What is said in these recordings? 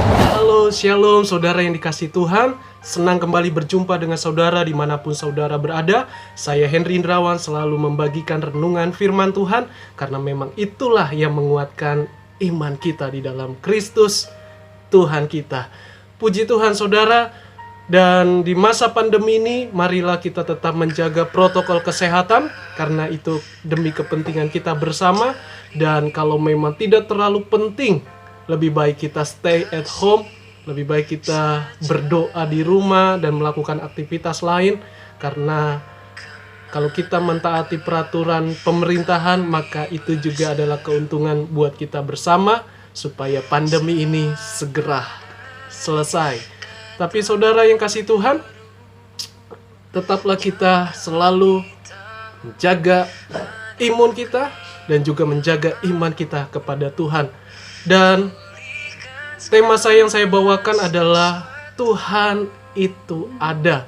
Halo, shalom saudara yang dikasihi Tuhan. Senang kembali berjumpa dengan saudara dimanapun saudara berada. Saya Henry Indrawan selalu membagikan renungan firman Tuhan, karena memang itulah yang menguatkan iman kita di dalam Kristus Tuhan kita. Puji Tuhan saudara, dan di masa pandemi ini marilah kita tetap menjaga protokol kesehatan, karena itu demi kepentingan kita bersama. Dan kalau memang tidak terlalu penting, lebih baik kita stay at home, lebih baik kita berdoa di rumah dan melakukan aktivitas lain. Karena kalau kita mentaati peraturan pemerintahan, maka itu juga adalah keuntungan buat kita bersama, supaya pandemi ini segera selesai. Tapi saudara yang kasih Tuhan, tetaplah kita selalu menjaga imun kita dan juga menjaga iman kita kepada Tuhan. Dan tema yang saya bawakan adalah Tuhan itu ada.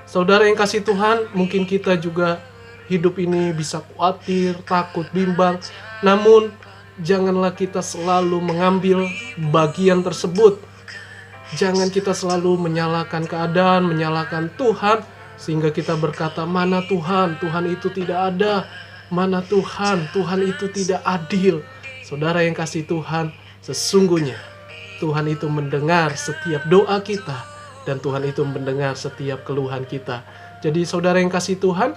Saudara yang kasih Tuhan, mungkin kita juga hidup ini bisa khawatir, takut, bimbang. Namun janganlah kita selalu mengambil bagian tersebut. Jangan kita selalu menyalahkan keadaan, menyalahkan Tuhan, sehingga kita berkata, mana Tuhan, Tuhan itu tidak ada. Mana Tuhan, Tuhan itu tidak adil. Saudara yang kasih Tuhan, sesungguhnya Tuhan itu mendengar setiap doa kita, dan Tuhan itu mendengar setiap keluhan kita. Jadi saudara yang kasih Tuhan,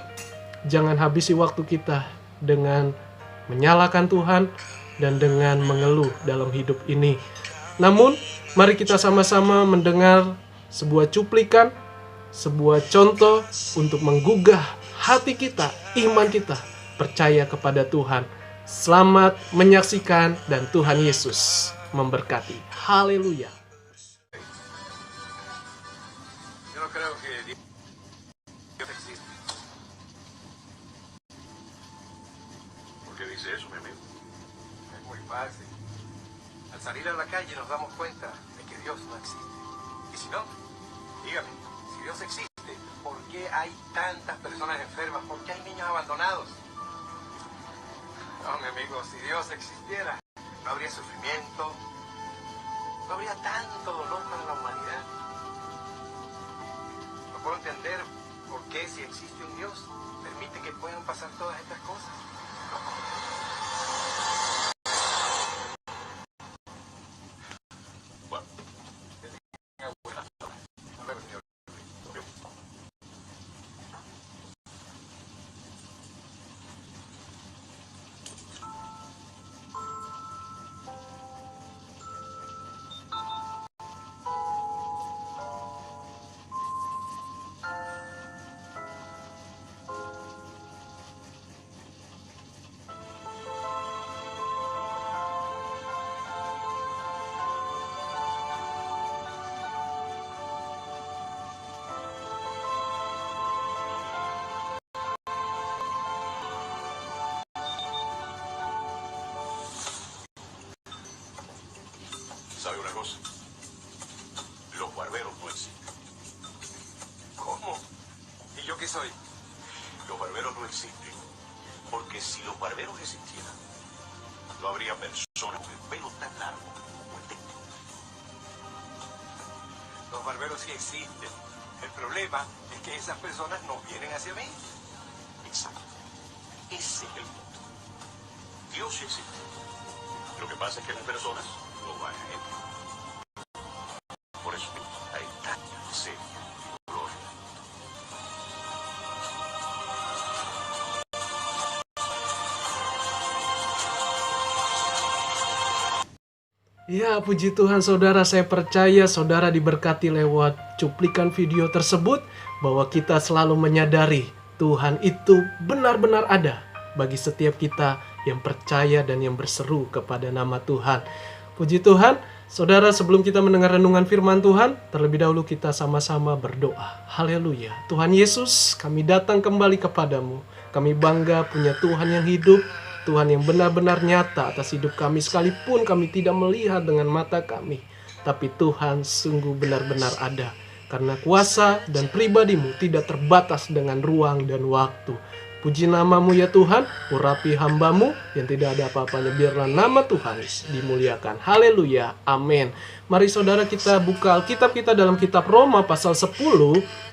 jangan habisi waktu kita dengan menyalahkan Tuhan dan dengan mengeluh dalam hidup ini. Namun, mari kita sama-sama mendengar sebuah cuplikan, sebuah contoh untuk menggugah hati kita, iman kita, percaya kepada Tuhan. Selamat menyaksikan dan Tuhan Yesus memberkati. Haleluya. Yo no creo que Dios existe. ¿Por qué dice eso, mi amigo? Es muy fácil. Al salir a la calle nos damos cuenta de que Dios no existe. Y si no, dígame, si Dios existe, ¿por qué hay tantas personas enfermas? ¿Por qué hay niños abandonados? No, mi amigo, si Dios existiera, no habría sufrimiento, no habría tanto dolor para la humanidad. No puedo entender por qué, si existe un Dios, permite que puedan pasar todas estas cosas. Bueno, que tenga buenas horas. A ver, señor. ¿Sabe una cosa? Los barberos no existen. ¿Cómo? ¿Y yo qué soy? Los barberos no existen. Porque si los barberos existieran, no habría personas con el pelo tan largo como el de tú. Los barberos sí existen. El problema es que esas personas no vienen hacia mí. Exacto. Ese es el punto. Dios sí existe. Lo que pasa es que las personas no van a él. Por eso hay tanta miseria y dolor. Ya, puji Tuhan saudara, saya percaya saudara diberkati lewat cuplikan video tersebut, bahwa kita selalu menyadari Tuhan itu benar-benar ada bagi setiap kita yang percaya dan yang berseru kepada nama Tuhan. Puji Tuhan, saudara, sebelum kita mendengar renungan firman Tuhan, terlebih dahulu kita sama-sama berdoa. Haleluya. Tuhan Yesus, kami datang kembali kepadamu. Kami bangga punya Tuhan yang hidup, Tuhan yang benar-benar nyata atas hidup kami, sekalipun kami tidak melihat dengan mata kami. Tapi Tuhan sungguh benar-benar ada, karena kuasa dan pribadimu tidak terbatas dengan ruang dan waktu. Puji namamu ya Tuhan, urapi hambamu yang tidak ada apa-apanya. Biarlah nama Tuhan dimuliakan. Haleluya, amin. Mari saudara kita buka Alkitab kita dalam kitab Roma pasal 10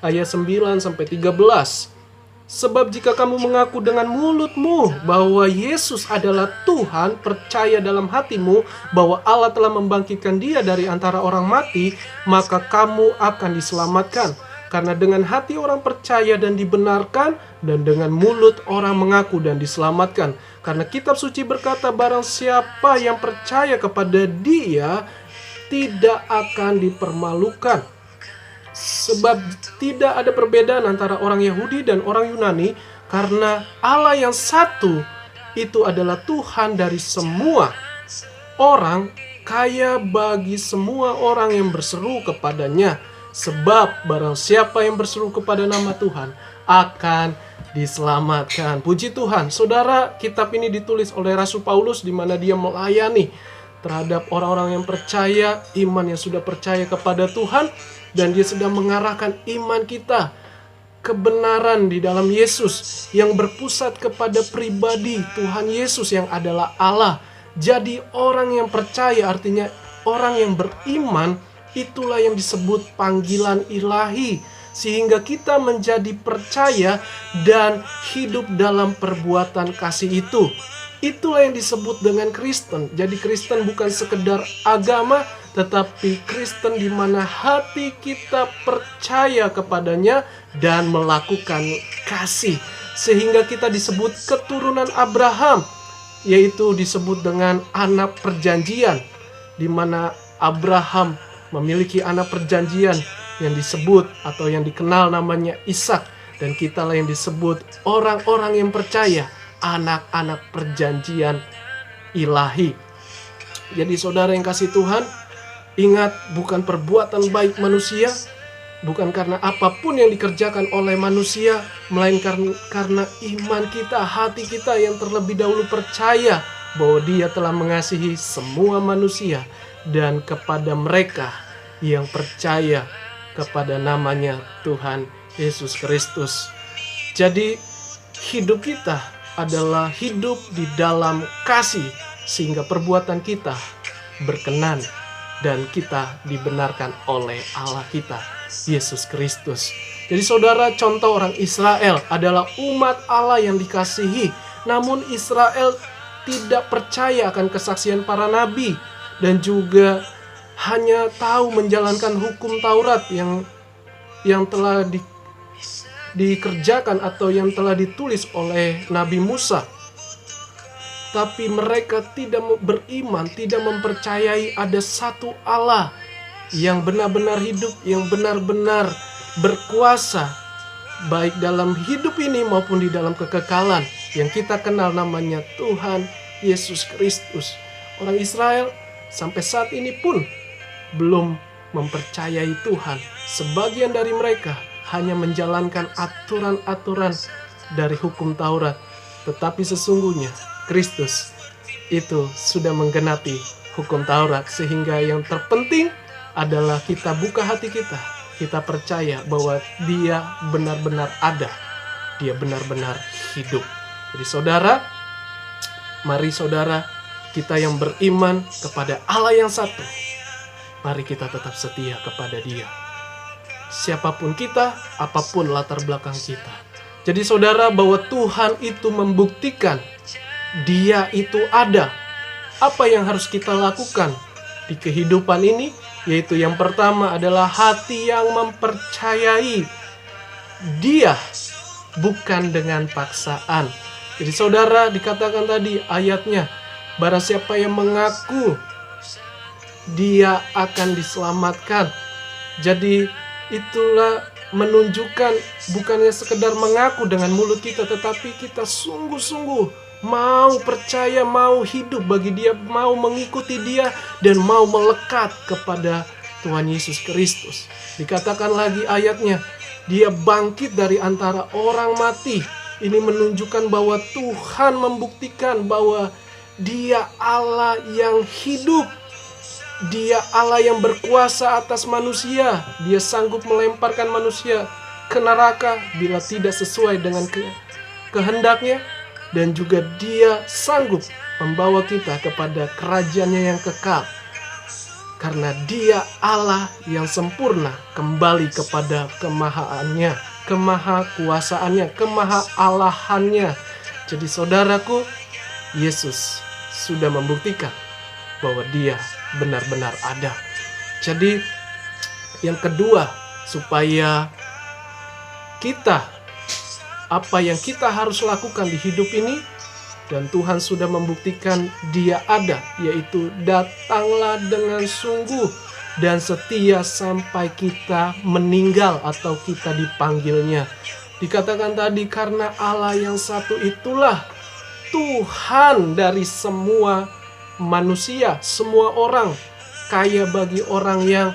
ayat 9 sampai 13. Sebab jika kamu mengaku dengan mulutmu bahwa Yesus adalah Tuhan, percaya dalam hatimu bahwa Allah telah membangkitkan dia dari antara orang mati, maka kamu akan diselamatkan. Karena dengan hati orang percaya dan dibenarkan, dan dengan mulut orang mengaku dan diselamatkan. Karena kitab suci berkata, barang siapa yang percaya kepada dia tidak akan dipermalukan. Sebab tidak ada perbedaan antara orang Yahudi dan orang Yunani, karena Allah yang satu itu adalah Tuhan dari semua orang, kaya bagi semua orang yang berseru kepadanya. Sebab barang siapa yang berseru kepada nama Tuhan akan diselamatkan. Puji Tuhan. Saudara, kitab ini ditulis oleh Rasul Paulus di mana dia melayani terhadap orang-orang yang percaya, iman yang sudah percaya kepada Tuhan, dan dia sedang mengarahkan iman kita, kebenaran di dalam Yesus yang berpusat kepada pribadi Tuhan Yesus yang adalah Allah. Jadi orang yang percaya, artinya orang yang beriman, itulah yang disebut panggilan ilahi, sehingga kita menjadi percaya dan hidup dalam perbuatan kasih itu. Itulah yang disebut dengan Kristen. Jadi Kristen bukan sekedar agama, tetapi Kristen di mana hati kita percaya kepadanya dan melakukan kasih, sehingga kita disebut keturunan Abraham, yaitu disebut dengan anak perjanjian, di mana Abraham memiliki anak perjanjian yang disebut atau yang dikenal namanya Ishak, dan kitalah yang disebut orang-orang yang percaya, anak-anak perjanjian ilahi. Jadi saudara yang kasih Tuhan, ingat, bukan perbuatan baik manusia, bukan karena apapun yang dikerjakan oleh manusia, melainkan karena iman kita, hati kita yang terlebih dahulu percaya bahwa Dia telah mengasihi semua manusia, dan kepada mereka yang percaya kepada namanya Tuhan Yesus Kristus. Jadi hidup kita adalah hidup di dalam kasih, sehingga perbuatan kita berkenan dan kita dibenarkan oleh Allah kita, Yesus Kristus. Jadi saudara, contoh orang Israel adalah umat Allah yang dikasihi, namun Israel tidak percaya akan kesaksian para nabi, dan juga hanya tahu menjalankan hukum Taurat yang telah dikerjakan atau yang telah ditulis oleh Nabi Musa. Tapi mereka tidak beriman, tidak mempercayai ada satu Allah yang benar-benar hidup, yang benar-benar berkuasa, baik dalam hidup ini maupun di dalam kekekalan, yang kita kenal namanya Tuhan Yesus Kristus. Orang Israel sampai saat ini pun belum mempercayai Tuhan. Sebagian dari mereka hanya menjalankan aturan-aturan dari hukum Taurat. Tetapi sesungguhnya Kristus itu sudah menggenapi hukum Taurat, sehingga yang terpenting adalah kita buka hati kita. Kita percaya bahwa Dia benar-benar ada. Dia benar-benar hidup. Jadi saudara, mari saudara, kita yang beriman kepada Allah yang satu, mari kita tetap setia kepada Dia. Siapapun kita, apapun latar belakang kita. Jadi saudara, bahwa Tuhan itu membuktikan Dia itu ada. Apa yang harus kita lakukan di kehidupan ini? Yaitu yang pertama adalah hati yang mempercayai Dia, bukan dengan paksaan. Jadi saudara, dikatakan tadi ayatnya, barang siapa yang mengaku, dia akan diselamatkan. Jadi itulah menunjukkan bukannya sekedar mengaku dengan mulut kita, tetapi kita sungguh-sungguh mau percaya, mau hidup bagi Dia, mau mengikuti Dia, dan mau melekat kepada Tuhan Yesus Kristus. Dikatakan lagi ayatnya, Dia bangkit dari antara orang mati. Ini menunjukkan bahwa Tuhan membuktikan bahwa Dia Allah yang hidup. Dia Allah yang berkuasa atas manusia. Dia sanggup melemparkan manusia ke neraka bila tidak sesuai dengan kehendaknya, dan juga Dia sanggup membawa kita kepada kerajaannya yang kekal. Karena Dia Allah yang sempurna, kembali kepada kemahaannya, kemahakuasaannya, kemahaalahannya. Jadi saudaraku, Yesus sudah membuktikan bahwa Dia benar-benar ada. Jadi yang kedua, supaya kita, apa yang kita harus lakukan di hidup ini, dan Tuhan sudah membuktikan Dia ada, yaitu datanglah dengan sungguh dan setia sampai kita meninggal atau kita dipanggilnya. Dikatakan tadi, karena Allah yang satu itulah Tuhan dari semua manusia, semua orang, kaya bagi orang yang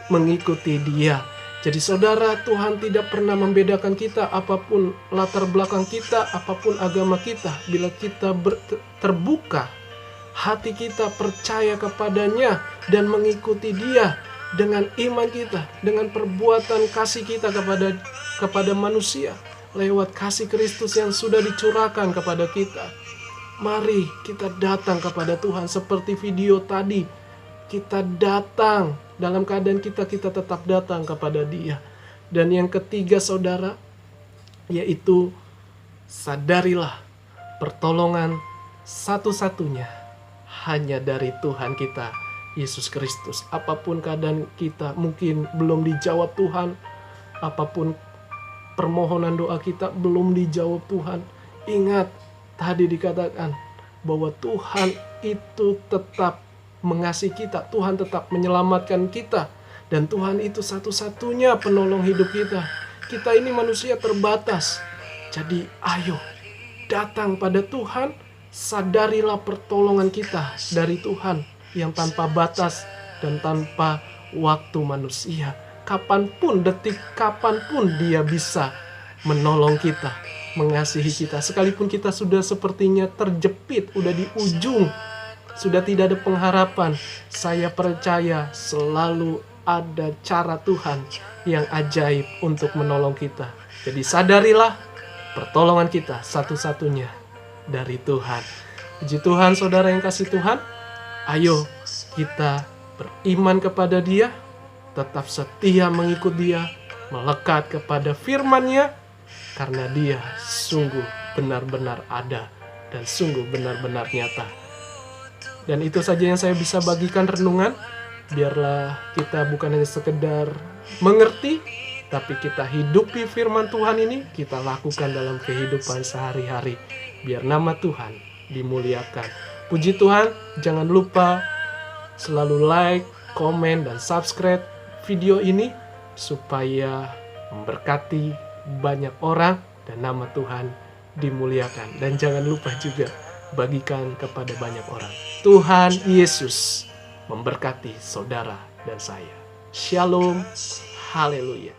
mengikuti Dia. Jadi saudara, Tuhan tidak pernah membedakan kita, apapun latar belakang kita, apapun agama kita. Bila kita terbuka, hati kita percaya kepadanya dan mengikuti Dia dengan iman kita, dengan perbuatan kasih kita kepada manusia, lewat kasih Kristus yang sudah dicurahkan kepada kita. Mari kita datang kepada Tuhan seperti video tadi. Kita datang dalam keadaan kita tetap datang kepada Dia. Dan yang ketiga saudara, yaitu sadarilah pertolongan satu-satunya hanya dari Tuhan kita, Yesus Kristus. Apapun keadaan kita, mungkin belum dijawab Tuhan, apapun permohonan doa kita belum dijawab Tuhan, ingat tadi dikatakan bahwa Tuhan itu tetap mengasihi kita, Tuhan tetap menyelamatkan kita, dan Tuhan itu satu-satunya penolong hidup kita. Kita ini manusia terbatas. Jadi ayo datang pada Tuhan, sadarilah pertolongan kita dari Tuhan yang tanpa batas dan tanpa waktu manusia. Kapanpun, detik kapanpun Dia bisa menolong kita, mengasihi kita. Sekalipun kita sudah sepertinya terjepit, udah di ujung, sudah tidak ada pengharapan, saya percaya selalu ada cara Tuhan yang ajaib untuk menolong kita. Jadi sadarilah pertolongan kita satu-satunya dari Tuhan. Puji Tuhan saudara yang kasih Tuhan. Ayo kita beriman kepada Dia, tetap setia mengikut Dia, melekat kepada firman-Nya, karena Dia sungguh benar-benar ada dan sungguh benar-benar nyata. Dan itu saja yang saya bisa bagikan renungan. Biarlah kita bukan hanya sekedar mengerti, tapi kita hidupi firman Tuhan ini, kita lakukan dalam kehidupan sehari-hari. Biar nama Tuhan dimuliakan. Puji Tuhan, jangan lupa selalu like, komen, dan subscribe video ini supaya memberkati banyak orang dan nama Tuhan dimuliakan. Dan jangan lupa juga bagikan kepada banyak orang. Tuhan Yesus memberkati saudara dan saya. Shalom, haleluya.